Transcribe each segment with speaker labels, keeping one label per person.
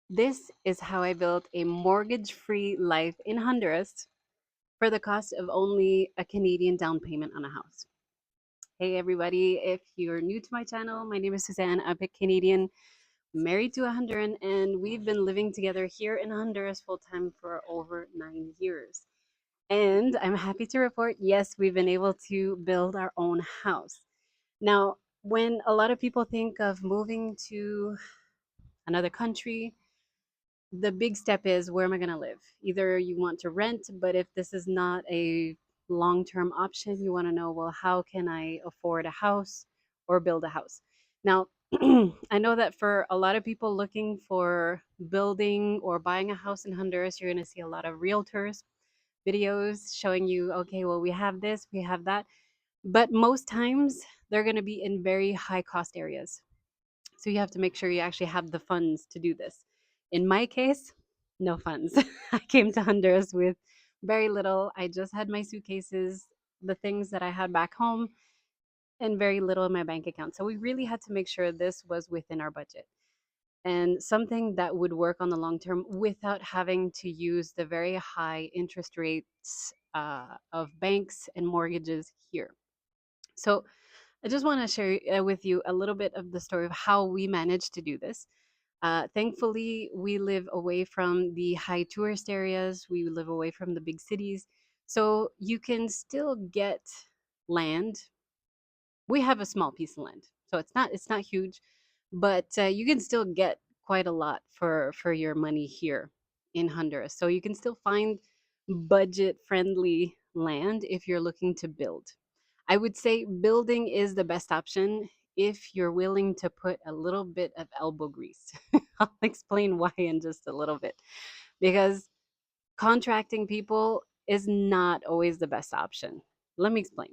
Speaker 1: This is how I built a mortgage free life in Honduras for the cost of only a Canadian down payment on a house. Hey, everybody. If you're new to my channel, my name is Suzanne. I'm a Canadian married to a Honduran, and we've been living together here in Honduras full time for over 9 years. And I'm happy to report yes, we've been able to build our own house. Now, when a lot of people think of moving to another country, the big step is, where am I going to live? Either you want to rent, but if this is not a long term option, you want to know, well, how can I afford a house or build a house? Now, I know that for a lot of people looking for building or buying a house in Honduras, you're going to see a lot of realtors videos showing you, okay, well, we have this, we have that. But most times they're going to be in very high cost areas. So you have to make sure you actually have the funds to do this. In my case, no funds. I came to Honduras with very little. I just had my suitcases, the things that I had back home, and very little in my bank account. So we really had to make sure this was within our budget and something that would work on the long term without having to use the very high interest rates of banks and mortgages here. So I just want to share with you a little bit of the story of how we managed to do this. Thankfully, we live away from the high tourist areas. We live away from the big cities, so you can still get land. We have a small piece of land, so it's not huge, but you can still get quite a lot for your money here in Honduras. So you can still find budget friendly land if you're looking to build. I would say building is the best option if you're willing to put a little bit of elbow grease. I'll explain why in just a little bit. Because contracting people is not always the best option. Let me explain.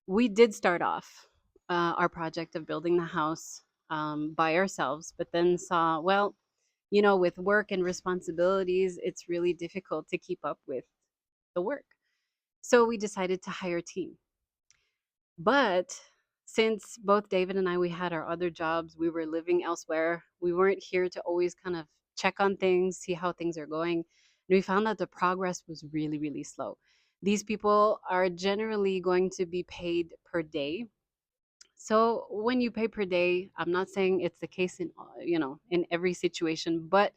Speaker 1: We did start off our project of building the house by ourselves, but then saw, well, with work and responsibilities, it's really difficult to keep up with the work. So we decided to hire a team. But since both David and I, we had our other jobs, we were living elsewhere, we weren't here to always kind of check on things, see how things are going. And we found that the progress was really, really slow. These people are generally going to be paid per day. So when you pay per day, I'm not saying it's the case in in every situation, but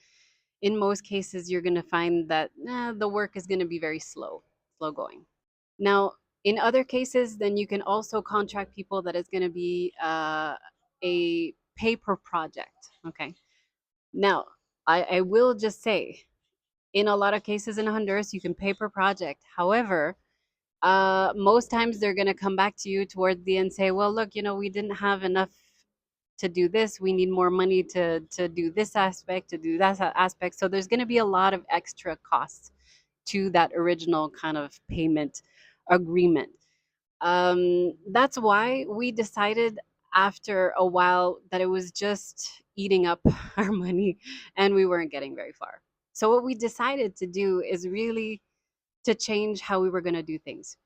Speaker 1: in most cases you're going to find that the work is going to be very slow going. Now, in other cases, then you can also contract people that is going to be a pay per project. Okay. Now, I will just say, in a lot of cases in Honduras, you can pay per project. However, most times they're going to come back to you toward the end and say, well, look, we didn't have enough to do this. We need more money to do this aspect, to do that aspect. So there's going to be a lot of extra costs to that original kind of payment agreement. That's why we decided after a while that it was just eating up our money and we weren't getting very far. So what we decided to do is really to change how we were going to do things.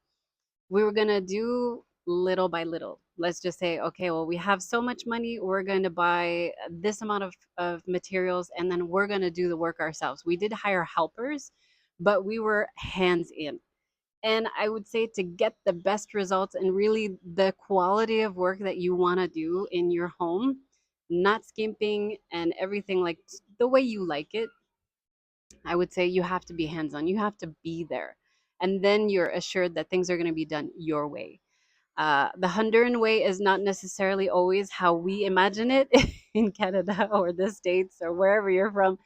Speaker 1: We were going to do little by little. Let's just say, okay, well, we have so much money, we're going to buy this amount of materials, and then we're going to do the work ourselves. We did hire helpers, but we were hands in. And I would say, to get the best results and really the quality of work that you want to do in your home, not skimping and everything like the way you like it, I would say you have to be hands on. You have to be there. And then you're assured that things are going to be done your way. The Honduran way is not necessarily always how we imagine it in Canada or the States or wherever you're from.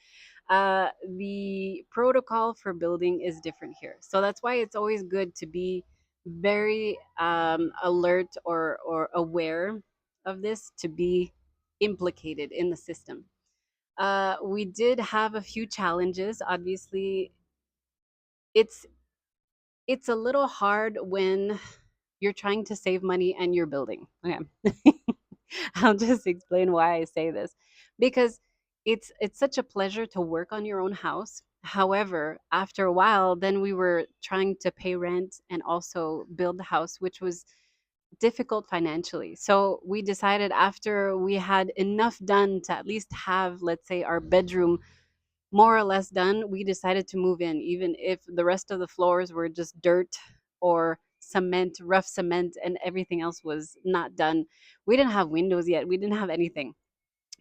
Speaker 1: The protocol for building is different here. So that's why it's always good to be very alert or aware of this, to be implicated in the system. We did have a few challenges. Obviously, it's it's a little hard when you're trying to save money and you're building. Okay. I'll just explain why I say this. Because it's such a pleasure to work on your own house. However, after a while, then we were trying to pay rent and also build the house, which was difficult financially. So we decided after we had enough done to at least have, let's say, our bedroom more or less done, we decided to move in, even if the rest of the floors were just dirt or cement, rough cement, and everything else was not done. We didn't have windows yet, we didn't have anything.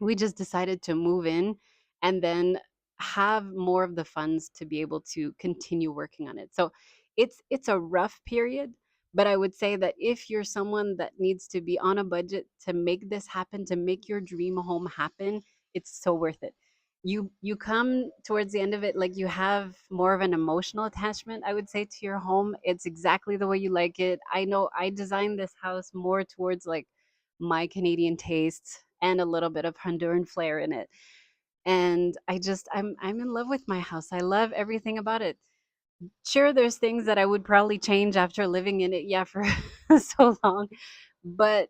Speaker 1: We just decided to move in and then have more of the funds to be able to continue working on it. So it's a rough period, but I would say that if you're someone that needs to be on a budget to make this happen, to make your dream home happen, it's so worth it. You come towards the end of it like you have more of an emotional attachment, I would say, to your home. It's exactly the way you like it. I know I designed this house more towards like my Canadian tastes and a little bit of Honduran flair in it. And I'm in love with my house. I love everything about it. Sure, there's things that I would probably change after living in it, yeah, for so long. But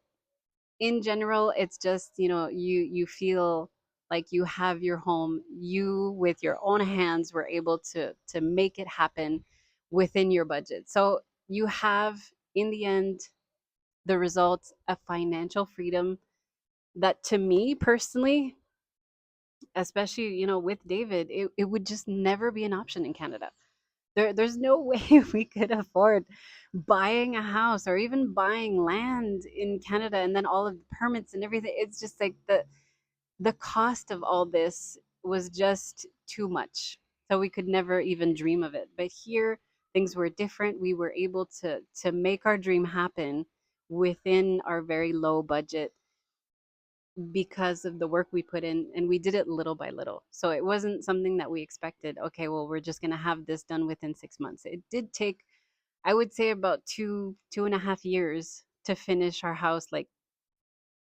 Speaker 1: in general, it's just, you feel like you have your home. You with your own hands were able to make it happen within your budget. So you have in the end the result of financial freedom that to me personally, especially, with David, it would just never be an option in Canada. There's no way we could afford buying a house or even buying land in Canada and then all of the permits and everything. It's just like the cost of all this was just too much. So we could never even dream of it. But here things were different. We were able to make our dream happen within our very low budget because of the work we put in, and we did it little by little. So it wasn't something that we expected, okay, well, we're just going to have this done within 6 months. It did take, I would say, about 2.5 years to finish our house, like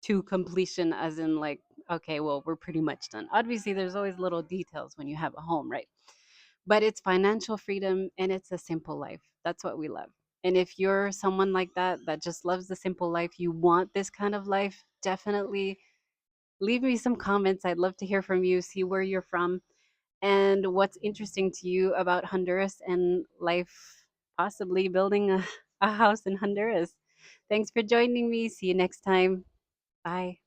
Speaker 1: to completion, as in like, okay, well, we're pretty much done. Obviously there's always little details when you have a home, right? But it's financial freedom and it's a simple life. That's what we love. And if you're someone like that just loves the simple life, you want this kind of life, definitely leave me some comments. I'd love to hear from you, see where you're from, and what's interesting to you about Honduras and life, possibly building a house in Honduras. Thanks for joining me. See you next time. Bye.